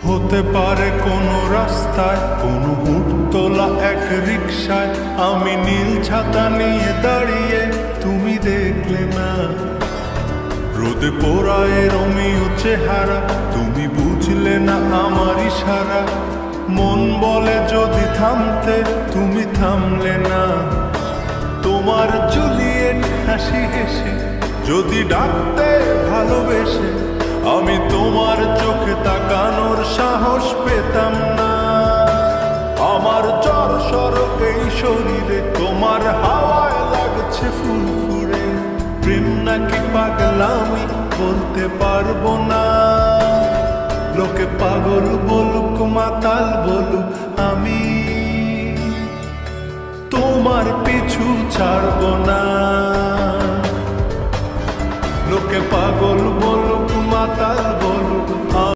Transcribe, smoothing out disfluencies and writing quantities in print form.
হতে পারে কোনো রাস্তায়, কোনো হুটতোলা এক রিকশায় আমি নীল ছাতা নিয়ে দাঁড়িয়ে, তুমি দেখলে না। রোদে পোড়ায় রোমিও চেহারা, তুমি বুঝলে না আমার ইশারা। মন বলে যদি থামতে, তুমি থামলে না। তোমার জুলিয়েট হাসি হেসে যদি ডাকতে ভালোবেসে, আমি তোমার চোখে তাকানোর সাহস পেতাম না। আমার জ্বর সর এই শরীরে, তোমার হাওয়ায় লাগছে ফুরফুরে। প্রেম নাকি পাগলামি বলতে পারবো না। লোকে পাগল বলুক মাতাল বলুক, আমি তোমার পিছু ছাড়বো না। লোকে পাগল বলুক মাতাল